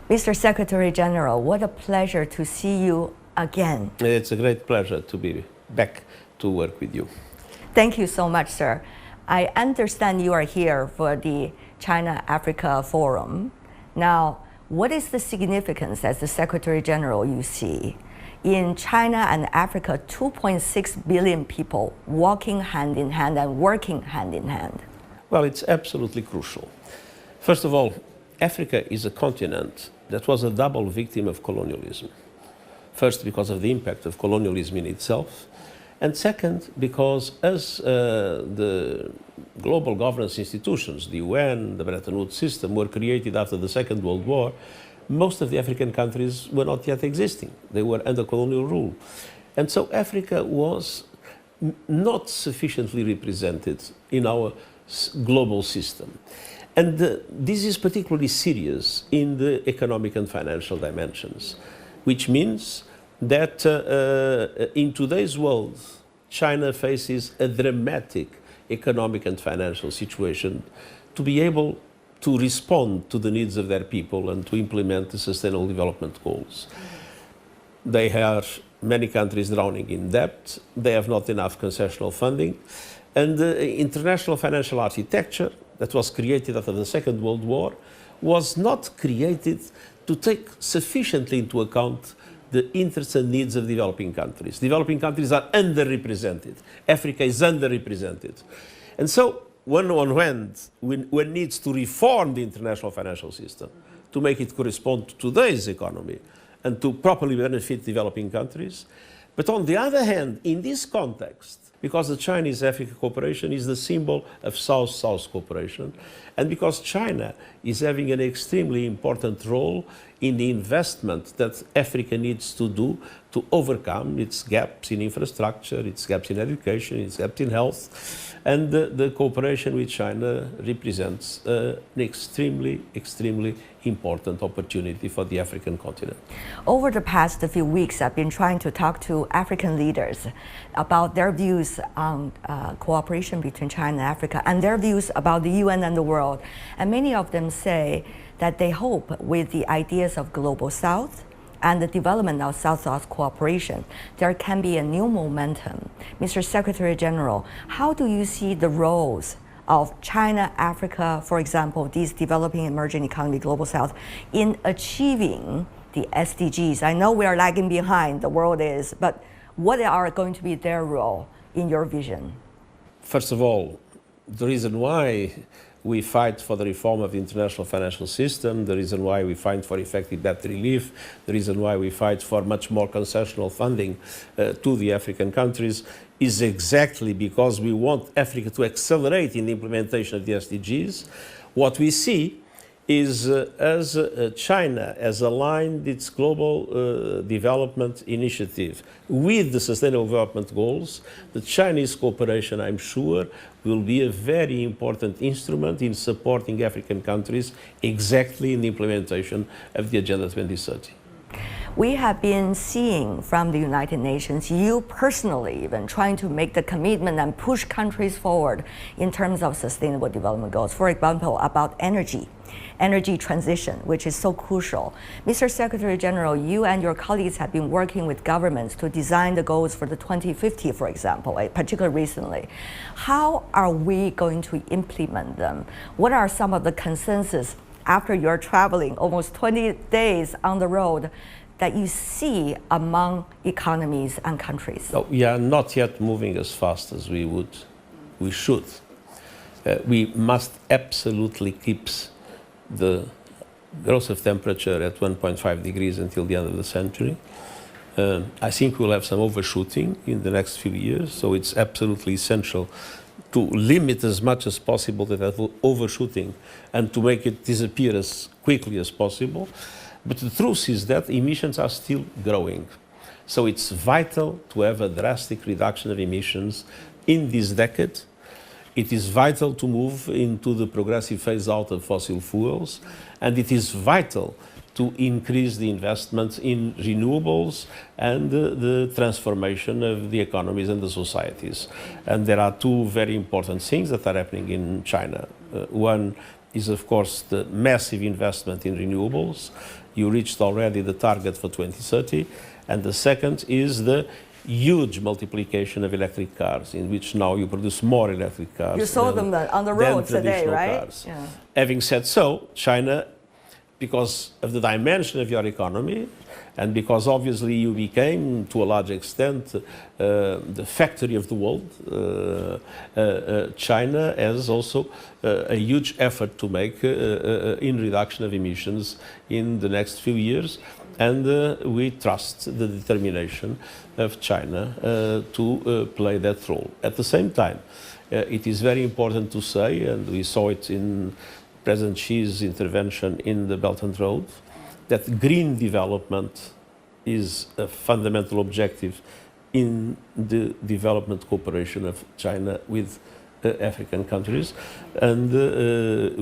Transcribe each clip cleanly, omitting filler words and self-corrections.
Mr. Secretary-General, what a pleasure to see you again. It's a great pleasure to be back to work with you. Thank you so much, sir. I understand you are here for the China-Africa Forum. Now, what is the significance as the Secretary-General you see in China and Africa, 2.6 billion people walking hand in hand and working hand in hand? Well, it's absolutely crucial. First of all, Africa is a continent that was a double victim of colonialism. First, because of the impact of colonialism in itself, and second, because as the global governance institutions, the UN, the Bretton Woods system, were created after the Second World War, most of the African countries were not yet existing. They were under colonial rule. And so Africa was not sufficiently represented in our global system. And this is particularly serious in the economic and financial dimensions, which means that in today's world, China faces a dramatic economic and financial situation to be able to respond to the needs of their people and to implement the Sustainable Development Goals. They have many countries drowning in debt, they have not enough concessional funding, and the international financial architecture that was created after the Second World War was not created to take sufficiently into account the interests and needs of developing countries. Developing countries are underrepresented. Africa is underrepresented. And so, on one hand, one needs to reform the international financial system to make it correspond to today's economy and to properly benefit developing countries. But on the other hand, in this context, because the Chinese-Africa cooperation is the symbol of South-South cooperation, and because China is having an extremely important role in the investment that Africa needs to do to overcome its gaps in infrastructure, its gaps in education, its gaps in health, and the cooperation with China represents an extremely important opportunity for the African continent. Over the past few weeks, I've been trying to talk to African leaders about their views on cooperation between China and Africa and their views about the UN and the world. And many of them say that they hope with the ideas of Global South and the development of South-South cooperation, there can be a new momentum. Mr. Secretary-General, how do you see the roles of China, Africa, for example, these developing emerging economy, Global South, in achieving the SDGs? I know we are lagging behind, the world is, but what are going to be their role in your vision? First of all, the reason why we fight for the reform of the international financial system, the reason why we fight for effective debt relief, the reason why we fight for much more concessional funding to the African countries is exactly because we want Africa to accelerate in the implementation of the SDGs. What we see is as China has aligned its global development initiative with the Sustainable Development Goals, the Chinese cooperation, I'm sure, will be a very important instrument in supporting African countries exactly in the implementation of the Agenda 2030. We have been seeing from the United Nations, you personally even trying to make the commitment and push countries forward in terms of sustainable development goals. For example, about energy transition, which is so crucial. Mr. Secretary-General, you and your colleagues have been working with governments to design the goals for the 2050, for example, particularly recently. How are we going to implement them? What are some of the consensus after you're traveling almost 20 days on the road that you see among economies and countries? No, we are not yet moving as fast as we should. We must absolutely keep the growth of temperature at 1.5 degrees until the end of the century. I think we'll have some overshooting in the next few years, so it's absolutely essential to limit as much as possible that overshooting and to make it disappear as quickly as possible. But the truth is that emissions are still growing. So it's vital to have a drastic reduction of emissions in this decade. It is vital to move into the progressive phase out of fossil fuels, and it is vital to increase the investments in renewables and the transformation of the economies and the societies. And there are two very important things that are happening in China. One is, of course, the massive investment in renewables. You reached already the target for 2030. And the second is the huge multiplication of electric cars, in which now you produce more electric cars. You saw them on the road today, right? Cars. Yeah. Having said so, China, because of the dimension of your economy, and because obviously you became, to a large extent, the factory of the world, China has also a huge effort to make in reduction of emissions in the next few years. And we trust the determination of China to play that role. At the same time, it is very important to say, and we saw it in President Xi's intervention in the Belt and Road, that green development is a fundamental objective in the development cooperation of China with African countries. And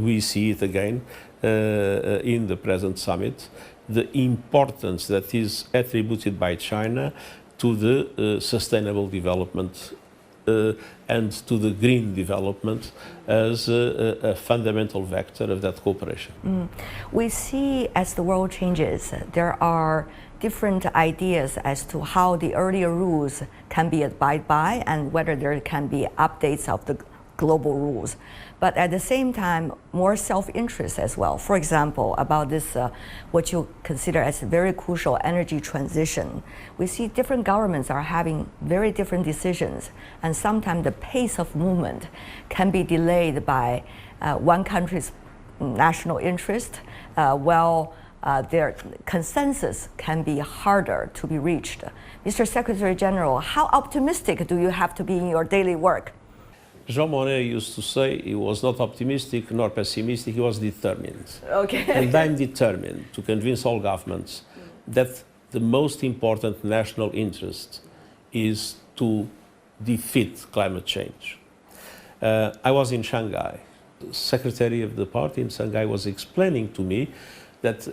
we see it again in the present summit, the importance that is attributed by China to the sustainable development and to the green development as a fundamental vector of that cooperation. We see as the world changes, there are different ideas as to how the earlier rules can be abided by and whether there can be updates of the global rules. But at the same time, more self-interest as well. For example, about this, what you consider as a very crucial energy transition. We see different governments are having very different decisions, and sometimes the pace of movement can be delayed by one country's national interest, while their consensus can be harder to be reached. Mr. Secretary General, how optimistic do you have to be in your daily work? Jean Monnet used to say he was not optimistic nor pessimistic, he was determined. Okay. And I'm determined to convince all governments that the most important national interest is to defeat climate change. I was in Shanghai. The secretary of the party in Shanghai was explaining to me that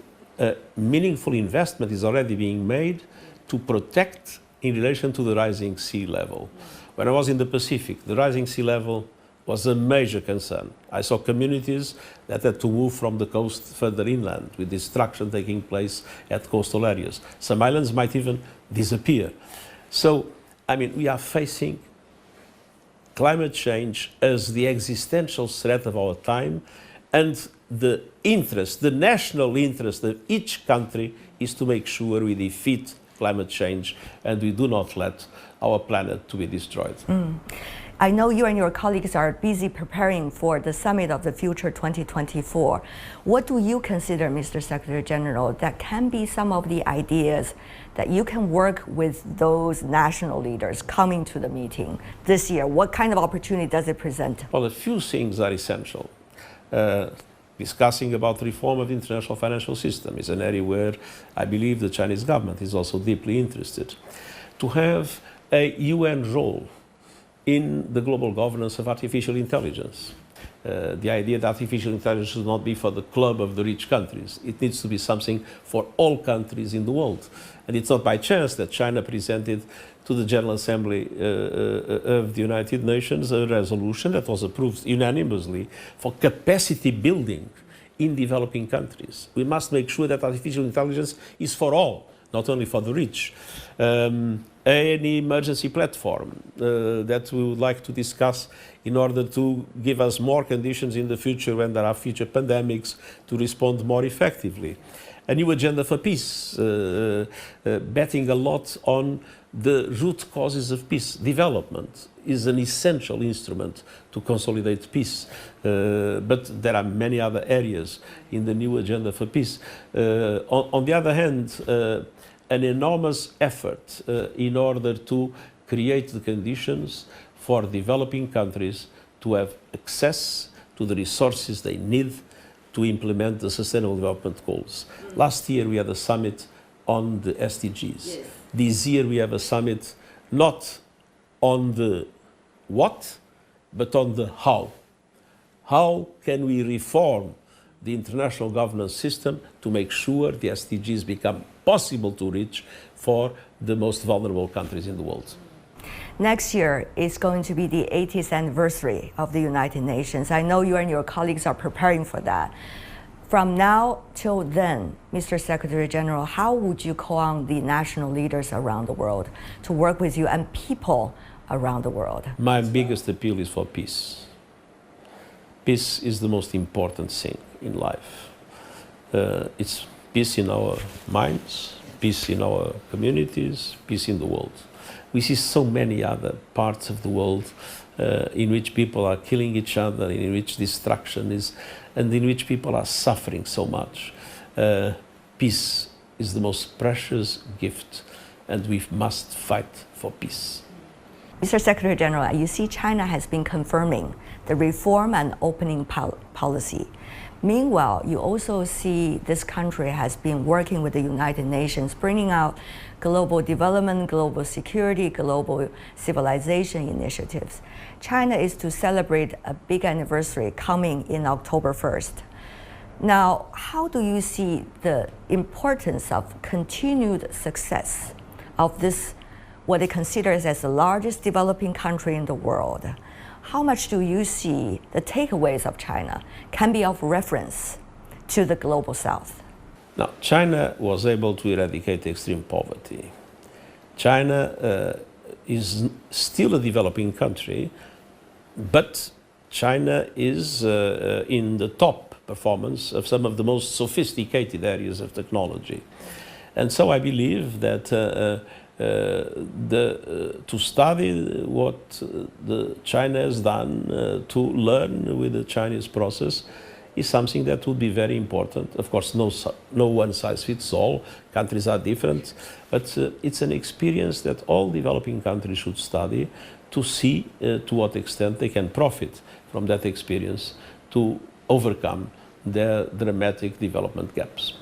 meaningful investment is already being made to protect in relation to the rising sea level. When I was in the Pacific, the rising sea level was a major concern. I saw communities that had to move from the coast further inland, with destruction taking place at coastal areas. Some islands might even disappear. So, I mean, we are facing climate change as the existential threat of our time, and the interest, the national interest of each country is to make sure we defeat climate change and we do not let our planet to be destroyed. I know you and your colleagues are busy preparing for the Summit of the Future 2024. What do you consider, Mr. Secretary General, that can be some of the ideas that you can work with those national leaders coming to the meeting this year? What kind of opportunity does it present? Well, a few things are essential. Discussing about reform of the international financial system is an area where I believe the Chinese government is also deeply interested. To have a UN role in the global governance of artificial intelligence. The idea that artificial intelligence should not be for the club of the rich countries. It needs to be something for all countries in the world. And it's not by chance that China presented to the General Assembly of the United Nations a resolution that was approved unanimously for capacity building in developing countries. We must make sure that artificial intelligence is for all, not only for the rich. Any emergency platform that we would like to discuss in order to give us more conditions in the future when there are future pandemics to respond more effectively. A new agenda for peace, betting a lot on the root causes of peace. Development is an essential instrument to consolidate peace, but there are many other areas in the new agenda for peace. On the other hand, an enormous effort in order to create the conditions for developing countries to have access to the resources they need to implement the Sustainable Development Goals. Last year we had a summit on the SDGs. Yes. This year we have a summit not on the what, but on the how. How can we reform the international governance system to make sure the SDGs become possible to reach for the most vulnerable countries in the world? Next year is going to be the 80th anniversary of the United Nations. I know you and your colleagues are preparing for that. From now till then, Mr. Secretary General, how would you call on the national leaders around the world to work with you and people around the world? My biggest appeal is for peace. Peace is the most important thing in life. It's peace in our minds, peace in our communities, peace in the world. We see so many other parts of the world in which people are killing each other, in which destruction is, and in which people are suffering so much. Peace is the most precious gift, and we must fight for peace. Mr. Secretary General, you see China has been confirming the reform and opening policy. Meanwhile, you also see this country has been working with the United Nations, bringing out global development, global security, global civilization initiatives. China is to celebrate a big anniversary coming in October 1st. Now, how do you see the importance of continued success of this, what it considers as the largest developing country in the world? How much do you see the takeaways of China can be of reference to the global South? Now, China was able to eradicate extreme poverty. China is still a developing country, but China is in the top performance of some of the most sophisticated areas of technology. And so I believe that to study what China has done, to learn with the Chinese process, is something that would be very important. Of course, no one size fits all. Countries are different, but it's an experience that all developing countries should study to see to what extent they can profit from that experience to overcome their dramatic development gaps.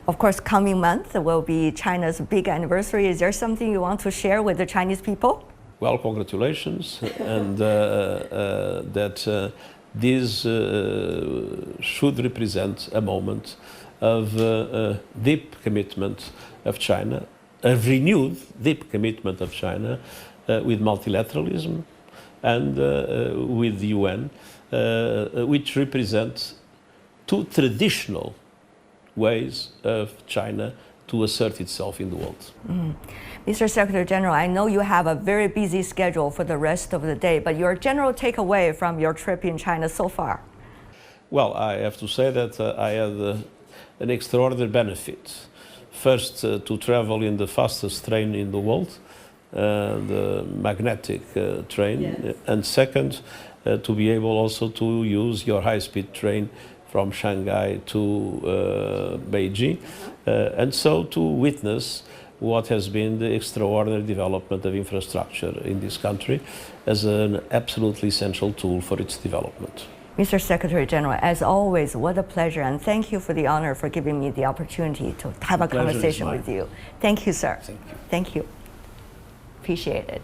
Of course, coming month will be China's big anniversary. Is there something you want to share with the Chinese people? Well, congratulations, and that this should represent a moment of deep commitment of China, a renewed deep commitment of China with multilateralism and with the UN, which represents two traditional ways of China to assert itself in the world. Mr. Secretary General, I know you have a very busy schedule for the rest of the day, but your general takeaway from your trip in China so far? Well, I have to say that I had an extraordinary benefit. First, to travel in the fastest train in the world, the magnetic train, yes. And second, to be able also to use your high-speed train from Shanghai to Beijing, and so to witness what has been the extraordinary development of infrastructure in this country as an absolutely essential tool for its development. Mr. Secretary General, as always, what a pleasure, and thank you for the honor for giving me the opportunity to have a conversation with you. Thank you, sir. Thank you. Thank you. Appreciate it.